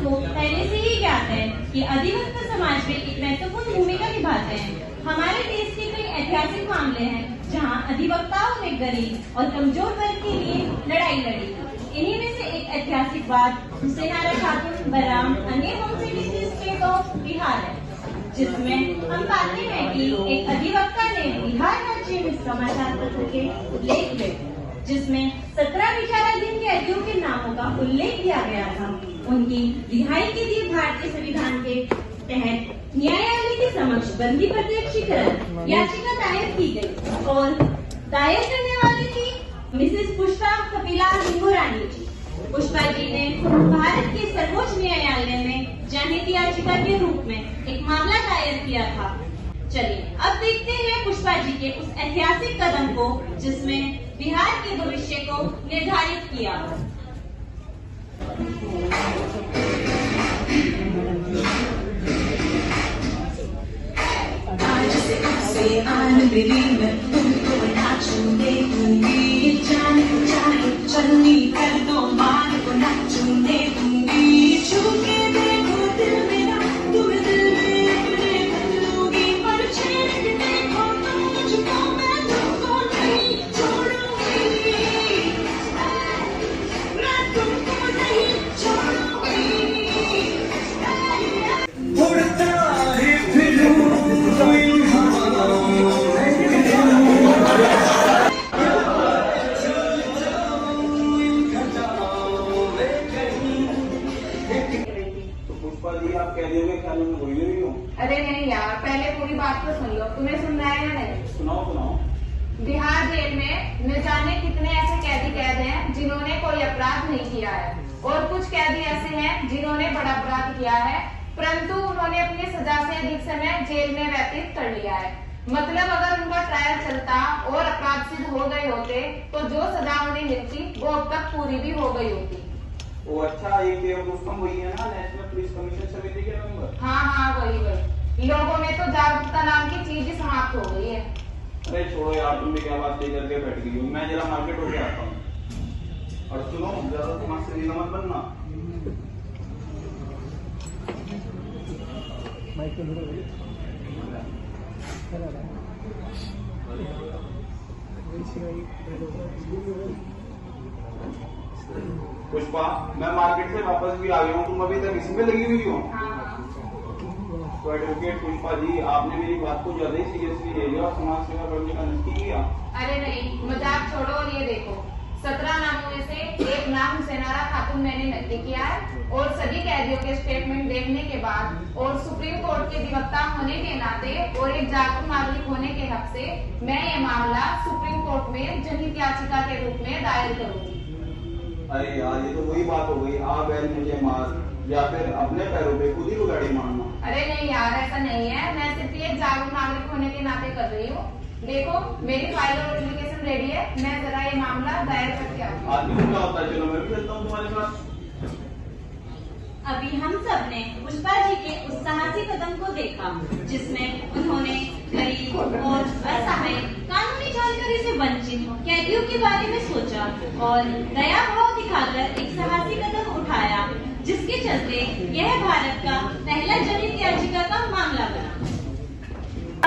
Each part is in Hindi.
आपको पहले से ही ज्ञात है कि अधिवक्ता समाज में एक महत्वपूर्ण भूमिका निभाते हैं। हमारे देश के कई ऐतिहासिक मामले हैं जहां अधिवक्ताओं ने गरीब और कमजोर वर्ग के लिए लड़ाई लड़ी। इन्हीं में से एक ऐतिहासिक बात हुसैन आरा खातून बराम अनिल मुंशी स्टेट ऑफ बिहार है, जिसमें हम पाते हैं कि एक अधिवक्ता ने बिहार राज्य में समाचार पत्र के उल्लेख किए, जिसमें 17 विचाराधीन कैदियों के नामों का उल्लेख किया गया था। उनकी रिहाई के लिए भारतीय संविधान के तहत न्यायालय के समक्ष बंदी प्रत्यक्षीकरण याचिका दायर की गई और दायर करने वाली थी मिसेस पुष्पा कपिला लिंगोरानी जी। पुष्पा जी ने भारत के सर्वोच्च न्यायालय में जनहित याचिका के रूप में एक मामला दायर किया था। चलिए अब देखते हैं पुष्पा जी के उस ऐतिहासिक कदम को जिसमें बिहार के भविष्य को निर्धारित किया। चलनी कर दो मान को नाचूने दूंगी, छूके देखो दिल मेरा तुम दिल में अपने कर लोगी, पर छेड़ के देखो तुम मुझको मैं तुमको नहीं छोड़ूंगी, मैं तुमको नहीं छोड़ूंगी। उड़ता है फिरूं आप कह दोगे क्या मैं बोल रही हूँ? अरे नहीं यार, पहले पूरी बात तो सुन लो। तुम्हें सुनना है या नहीं? सुनाओ सुनाओ। बिहार जेल में न जाने कितने ऐसे कैदी कैद हैं जिन्होंने कोई अपराध नहीं किया है, और कुछ कैदी ऐसे हैं जिन्होंने बड़ा अपराध किया है, परंतु उन्होंने अपनी सजा से अधिक समय जेल में व्यतीत कर लिया है। मतलब अगर उनका ट्रायल चलता और अपराध सिद्ध हो गए होते तो जो सजा उन्हें मिलती वो अब तक पूरी भी हो गई होती। वो अच्छा, ये रुस्तम वही है ना, नेशनल पुलिस कमीशन समिति के मेंबर? हाँ वही। लोगों में तो जागरूकता नाम की चीज ही समाप्त हो गई है। अरे छोड़ो यार, तुम भी क्या बात लेकर के बैठ गई हो। मैं जरा मार्केट होके आता हूँ। और सुनो, ज्यादा दिमाग से नीला मत बनना। पुष्पा, मैं मार्केट से वापस भी आ गया हूँ, तुम अभी तक इसी में लगी हुई हो? तो एडवोकेट पुष्पा जी, आपने मेरी बात को ज्यादा ही सीरियसली ले लिया और समाज सेवा करने का निश्चय किया। अरे नहीं, मजाक छोड़ो और ये देखो, 17 नामों में से एक नाम हुसैन आरा खातून मैंने नकली किया है, और सभी कैदियों के स्टेटमेंट देखने के बाद और सुप्रीम कोर्ट के अधिवक्ता होने के नाते और एक जागरूक नागरिक होने के हक से मैं ये मामला सुप्रीम कोर्ट में जनहित याचिका के रूप में दायर करूंगी। अरे यार, ये तो वही बात हो गई, आ बैल मुझे मार, या फिर अपने पैरों पे खुद ही उगाड़ी मारना। अरे नहीं यार, ऐसा नहीं है। मैं सिर्फ एक जागरूक नागरिक होने के नाते कर रही हूँ। देखो, मेरी फाइल और एप्लीकेशन रेडी है, मैं जरा ये मामला दायर करके आती हूँ। आदमी क्या होता है, चलो मैं भी चलता हूँ तुम्हारे साथ। अभी हम सब ने पुष्पा जी के उस साहसी कदम को देखा जिसमें उन्होंने गरीब और असहाय कानूनी जानकारी से वंचित कैदियों के बारे में सोचा और दया भाव दिखाकर एक साहसी कदम उठाया, जिसके चलते यह भारत का पहला जनहित याचिका का मामला बना।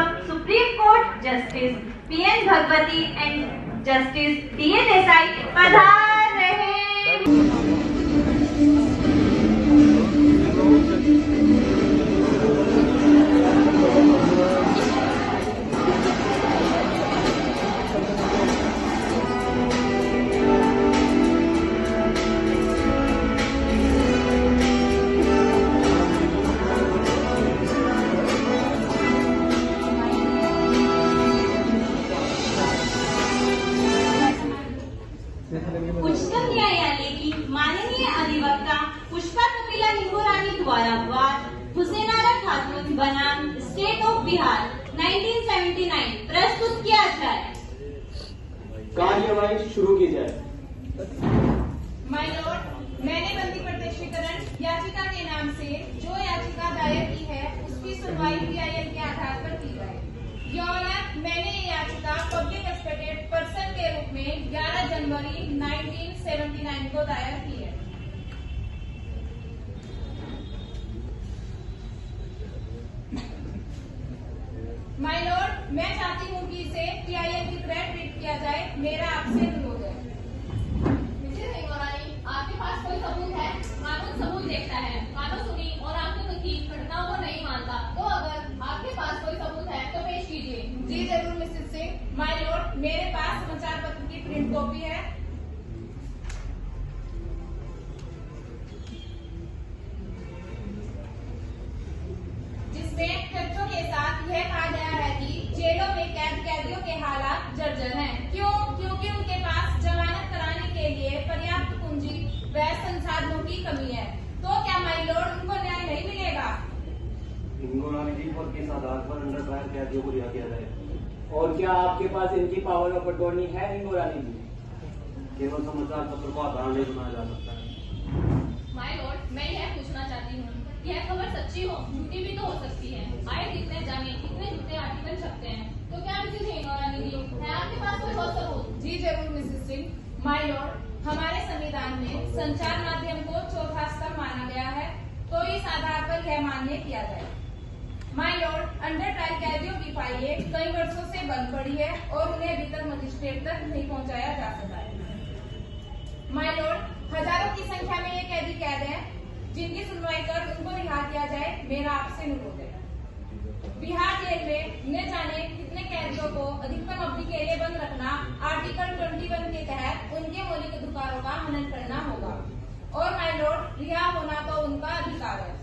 अब supreme court justice PN Bhagwati and justice DA Desai पधार रहे। उच्चतम न्यायालय की माननीय अधिवक्ता पुष्पा कपिला लिंगोरानी द्वारा वाद हुसैन आरा खातून बनाम स्टेट ऑफ बिहार 1979 प्रस्तुत किया जाए। कार्यवाही शुरू की जाए। माय लॉर्ड, मैंने बंदी प्रत्यक्षीकरण याचिका के नाम से जो याचिका दायर की है उसकी सुनवाई पीआईएल के आधार पर की जाए। योर ऑनर, मैंने ये याचिका पब्लिक एक्सपेक्टेड पर्सन के रूप में 11 जनवरी 1979 को दायर की है। कॉपी है जिसमें तथ्यों के साथ यह कहा गया है कि जेलों में कैदियों के हालात जर्जर हैं। क्यों? क्योंकि उनके पास जमानत कराने के लिए पर्याप्त पूंजी व संसाधनों की कमी है। तो क्या माय लॉर्ड उनको न्याय नहीं मिलेगा? और किस आधार पर अंडर ट्रायल कैदियों को रिहा किया जाए? और क्या आपके पास इनकी पावर ऑफ अटॉर्नी है हिंगोरानी जी? केवल समाचार पत्र को आधार नहीं बनाया जा सकता है। माय लॉर्ड, मैं यह पूछना चाहती हूँ, यह खबर सच्ची हो, झूठी भी तो हो सकती है। आए कितने जाने कितने झूठे आर्टिकल छपते हैं। तो क्या मिसेज हिंगोरानी जी है आपके पास कोई और सबूत? जी जरूर मिसेस सिंह। माय लॉर्ड, हमारे संविधान में संचार माध्यम को चौथा स्तंभ माना गया है, तो इस आधार पर यह मान्य किया जाए। माय लॉर्ड, अंडर ट्रायल कैदियों की फाइलें कई वर्षों से बंद पड़ी है और उन्हें अभी तक मजिस्ट्रेट तक नहीं पहुंचाया जा सका है। माय लॉर्ड, हजारों की संख्या में ये कैदी कैद हैं, जिनकी सुनवाई कर उनको रिहा किया जाए, मेरा आपसे अनुरोध है। बिहार जेल में न जाने कितने कैदियों को अधिकतम अवधि के लिए बंद रखना आर्टिकल 21 के तहत उनके मौलिक अधिकारों का हनन करना होगा। और माय लॉर्ड, रिहा होना तो उनका अधिकार है।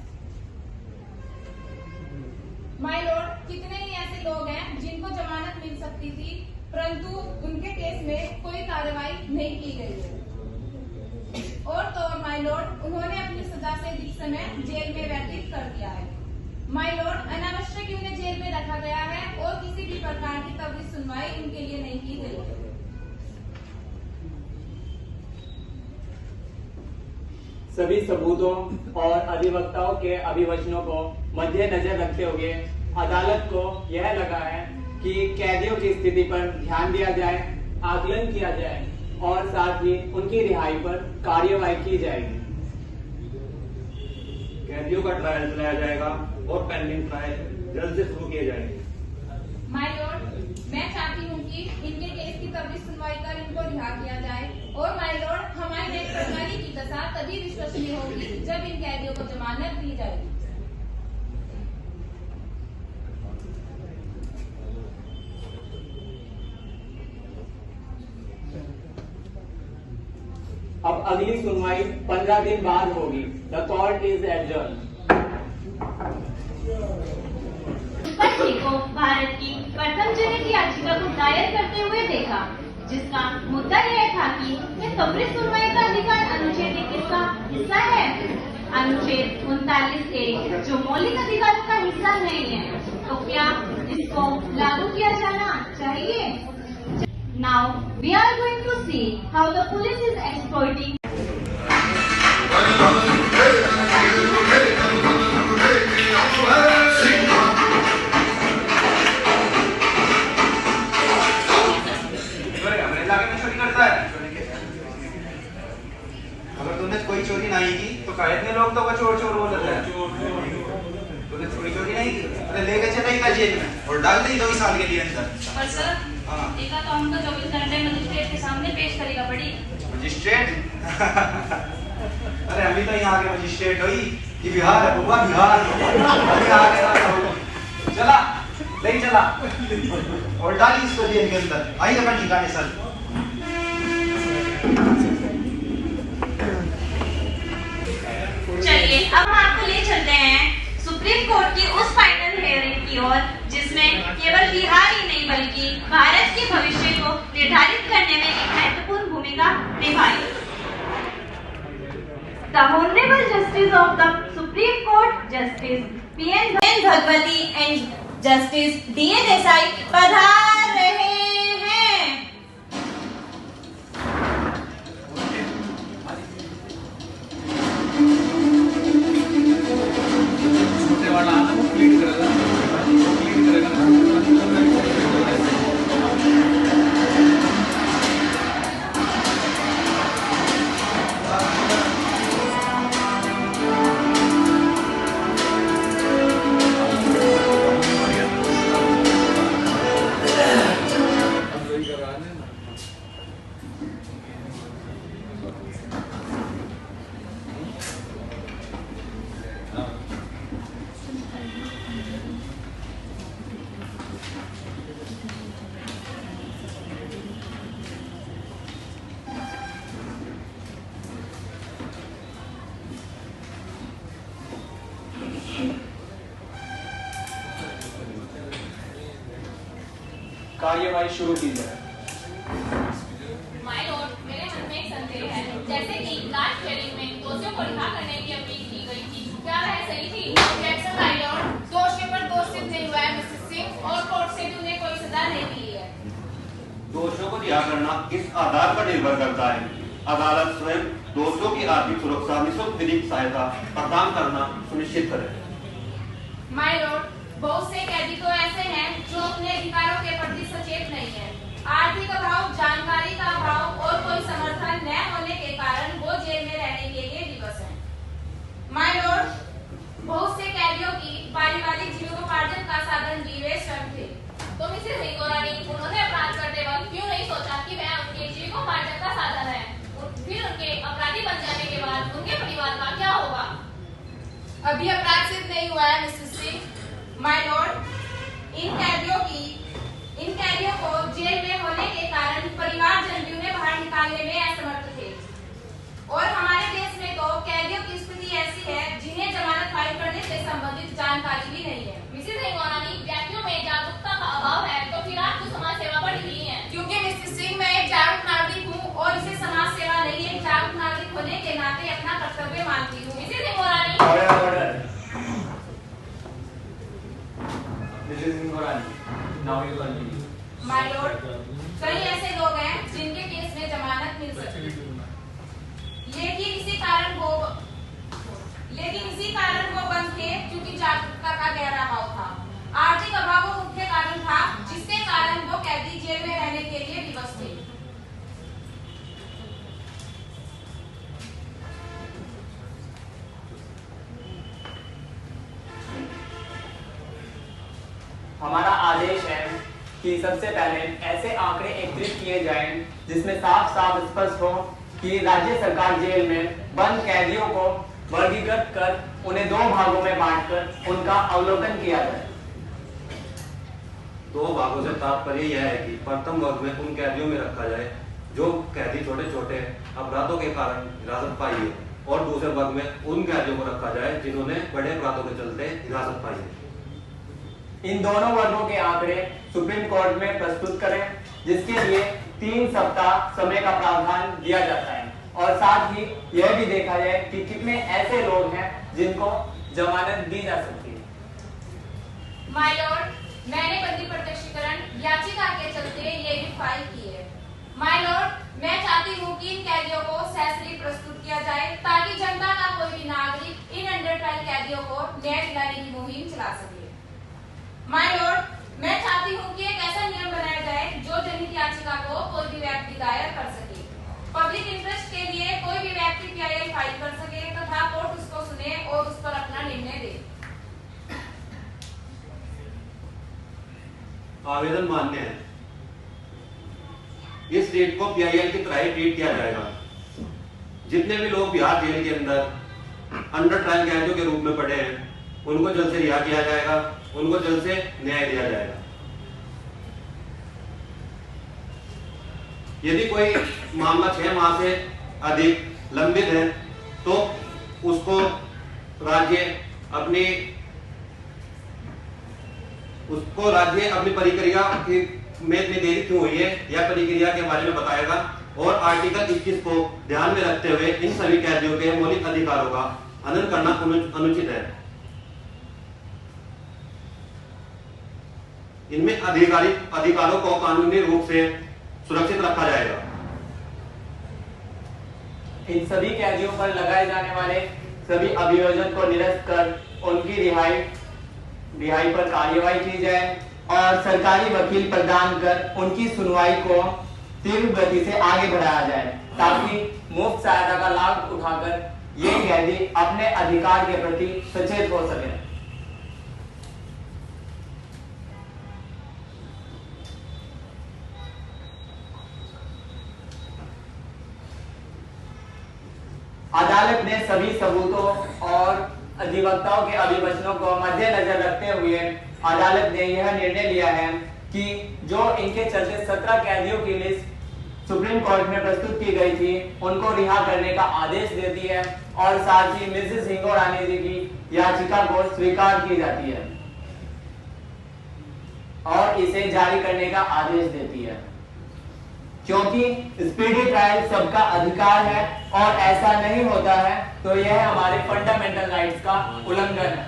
माय लॉर्ड, कितने ही ऐसे लोग हैं जिनको जमानत मिल सकती थी, परंतु उनके केस में कोई कार्रवाई नहीं की गई है। और तो माय लॉर्ड, उन्होंने अपनी सजा से अधिक समय जेल में व्यतीत कर दिया है। माय लॉर्ड, अनावश्यक उन्हें जेल में रखा गया है और किसी भी प्रकार की त्वरित सुनवाई उनके लिए नहीं की गई है। सभी सबूतों और अधिवक्ताओं के अभिवचनों को मद्देनजर रखते हुए अदालत को यह लगा है कि कैदियों की स्थिति पर ध्यान दिया जाए, आकलन किया जाए और साथ ही उनकी रिहाई पर कार्यवाही की जाएगी। कैदियों का ट्रायल चलाया जाएगा और पेंडिंग ट्रायल जल्द से शुरू किए जाएंगे। माय लॉर्ड, मैं चाहती हूँ कि इनके केस की त्वरित सुनवाई कर इनको रिहा किया जाए। और माय लॉर्ड, हमारी न्याय प्रणाली की दशा तभी विश्वसनीय होगी जब इन कैदियों को जमानत दी जाएगी। अब अगली सुनवाई 15 दिन बाद होगी। The court is adjourn. Mukherjee को भारत की प्रथम जनहित याचिका को दायर करते हुए देखा, जिसका मुद्दा यह था कि यह त्वरित सुनवाई का अधिकार अनुच्छेद 21 का हिस्सा है। अनुच्छेद 39A जो मौलिक अधिकारों का हिस्सा नहीं है, तो क्या इसको लागू किया जाना चाहिए? Now we are going to see how the police is exploiting. अगर तूने कोई चोरी नहीं की तो का इतने लोग तो चोर चोर बोल रहे हैं। तूने कोई चोरी नहीं की, अरे लेके चलेगा जेल में और डाल दी 2 साल के लिए अंदर। पर सर, एका तो हमको 24 घंटे मजिस्ट्रेट के सामने पेश करेगा पड़ी। मजिस्ट्रेट अरे अभी तो यहाँ के मजिस्ट्रेट हुई कि बिहार है बुआ, बिहार अभी आगे ना चला नहीं चला और डाली इसको जेल के अंदर। आई अपन ठिकाने सर। चलिए अब हम आपको ले चलते हैं सुप्रीम कोर्ट की उस फाइनल हियरिंग की ओर, जिसमें केवल बिहार ही नहीं बल्कि भारत के भविष्य को निर्धारित करने में एक महत्वपूर्ण भूमिका निभाई। The Honorable Justice of the Supreme Court, Justice P.N. Bhagwati and Justice D.A. Desai पधार रहे हैं। कार्यवाही शुरू की जाए। माय लॉर्ड, मेरे मन में एक संदेह है। जैसे कि लास्ट हियरिंग में दोषियों को रिहा करने की अपील की गई थी, क्या वह सही थी? ऑब्जेक्शन माय लॉर्ड, दोषियों पर दोष सिद्ध नहीं हुआ है मिसेस सिंह, और कोर्ट से भी उन्हें कोई सजा नहीं मिली है। दोषियों को रिहा करना किस आधार पर निर्भर करता है? अदालत स्वयं दोषियों की आर्थिक सुरक्षा, निःशुल्क विधिक सहायता प्रदान करना सुनिश्चित करे। माय लॉर्ड, बहुत से कैदी तो ऐसे हैं जो अपने अधिकारों के प्रति सचेत नहीं है। आर्थिक अभाव, जानकारी का अभाव और कोई समर्थन न होने के कारण वो जेल में रहने के लिए विवश हैं। माय लॉर्ड, बहुत से कैदियों की पारिवारिक जीवनोपार्जन का साधन भी वे स्वयं थे। तो मिसेस हिंगोरानी, उन्होंने अपराध करते वक्त क्यों नहीं सोचा कि वह उनके जीविकोपार्जन का साधन है? फिर उनके अपराधी बन जाने के बाद उनके परिवार का क्या होगा? अभी अपराध सिद्ध नहीं हुआ है मिसेस सिंह। माय लॉर्ड, इन कैदियों को जेल में होने के कारण परिवारजन भी उन्हें बाहर निकालने में असमर्थ थे। और हमारे देश में तो कैदियों की स्थिति ऐसी है जिन्हें जमानत फाइल करने से संबंधित जानकारी भी नहीं है। मिसेस हिंगोरानी, व्यक्तियों में जागरूकता का अभाव है, तो फिर आप क्यों समाज सेवा पर ढीली हैं? क्योंकि मिसेस सिंह, मैं एक जागरूक नागरिक हूँ और इसे समाज सेवा नहीं, एक जागरूक नागरिक होने के नाते अपना कर्तव्य मानती हूँ। Mrs Hingorani, order. Mrs Hingorani, now you continue. My Lord, कई ऐसे लोग हैं जिनके केस में जमानत मिल सकती है, लेकिन इसी कारण वो बंद थे क्योंकि जागरूकता का गहरा अभाव था। आर्थिक अभाव वो मुख्य कारण था जिसके कारण वो कैदी जेल में रहने के लिए विवश थे। हमारा आदेश है कि सबसे पहले ऐसे आंकड़े एकत्रित किए जाएं जिसमें साफ साफ स्पष्ट हो कि राज्य सरकार जेल में बंद कैदियों को वर्गीकृत कर उन्हें 2 भागों में बांटकर उनका अवलोकन किया जाए। 2 भागों से तात्पर्य यह है कि प्रथम वर्ग में उन कैदियों में रखा जाए जो कैदी छोटे छोटे अपराधों के कारण हिरासत पाई है, और दूसरे वर्ग में उन कैदियों को रखा जाए जिन्होंने बड़े अपराधों के चलते हिरासत पाई है। इन दोनों वर्गों के आंकड़े सुप्रीम कोर्ट में प्रस्तुत करें, जिसके लिए 3 सप्ताह समय का प्रावधान दिया जाता है, और साथ ही यह भी देखा जाए कि कितने ऐसे लोग हैं जिनको जमानत दी जा सकती है। माय लॉर्ड, मैंने बंदी प्रत्यक्षीकरण याचिका के चलते ये भी फाइल की है। माय लॉर्ड, मैं चाहती हूँ कि इन कैदियों को ससरीप प्रस्तुत किया जाए ताकि जनता का कोई भी नागरिक इन अंडर ट्रायल कैदियों को न्याय दिलाने की मुहिम चला सके। माय लॉर्ड, मैं चाहती हूँ कि एक ऐसा नियम बनाया जाए जो जनहित याचिका को कोई भी व्यक्ति दायर कर सके। पब्लिक इंटरेस्ट के लिए कोई भी व्यक्ति पीआईएल फाइल कर सके तथा कोर्ट उसको सुने और उस पर अपना निर्णय दे। आवेदन मान्य है। इस रेट को पीआईएल की तरह ही ट्रीट किया जाएगा। जितने भी लोग बिहार जेल के अंदर अंडर ट्रायल कैदियों के रूप में पड़े हैं, उनको जल्द से रिहा किया जाएगा, उनको जल्द से न्याय दिया जाएगा। यदि कोई मामला 6 माह से अधिक लंबित है तो उसको राज्य अपनी प्रक्रिया में देरी क्यों हुई है या प्रक्रिया के बारे में बताएगा, और आर्टिकल 21 को ध्यान में रखते हुए इन सभी कैदियों के मौलिक अधिकारों का हनन करना अनुचित है। इनमें अधिकारों को कानूनी रूप से सुरक्षित रखा जाएगा। इन सभी कैदियों पर लगाए जाने वाले सभी अभियोजन को निरस्त कर उनकी रिहाई पर कार्यवाही की जाए और सरकारी वकील प्रदान कर उनकी सुनवाई को तीव्र गति से आगे बढ़ाया जाए, ताकि मुफ्त सहायता का लाभ उठाकर ये कैदी अपने अधिकार के प्रति सचेत हो सके। अदालत ने सभी सबूतों और अधिवक्ताओं के अभिवचनों को मद्देनजर रखते हुए अदालत ने यह निर्णय लिया है कि जो इनके चलते 17 कैदियों की लिस्ट सुप्रीम कोर्ट में प्रस्तुत की गई थी उनको रिहा करने का आदेश देती है और साथ ही मिसेस हिंगोरानी जी की याचिका को स्वीकार की जाती है। और इसे जारी करने का आदेश देती है, क्योंकि स्पीडी ट्रायल सबका अधिकार है और ऐसा नहीं होता है तो यह हमारे फंडामेंटल राइट्स का उल्लंघन है।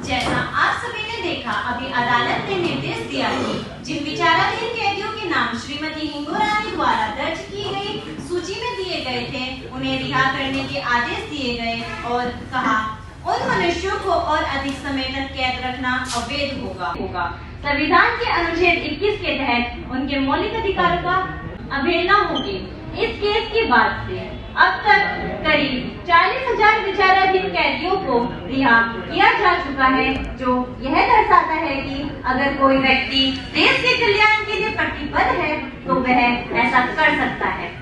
जैसा आप सभी ने देखा, अभी अदालत ने निर्देश दिया कि जिन विचाराधीन कैदियों के नाम श्रीमती हिंगू रानी द्वारा दर्ज की गई सूची में दिए गए थे, उन्हें रिहा करने के आदेश दिए गए और कहा उन मनुष्यों को और अधिक समय तक कैद रखना अवैध होगा। संविधान के अनुच्छेद 21 के तहत उनके मौलिक अधिकारों का अवहेलना होगी। इस केस के बाद से अब तक करीब 40,000 विचाराधीन कैदियों को रिहा किया जा चुका है, जो यह दर्शाता है कि अगर कोई व्यक्ति देश के कल्याण के लिए प्रतिबद्ध है तो वह ऐसा कर सकता है।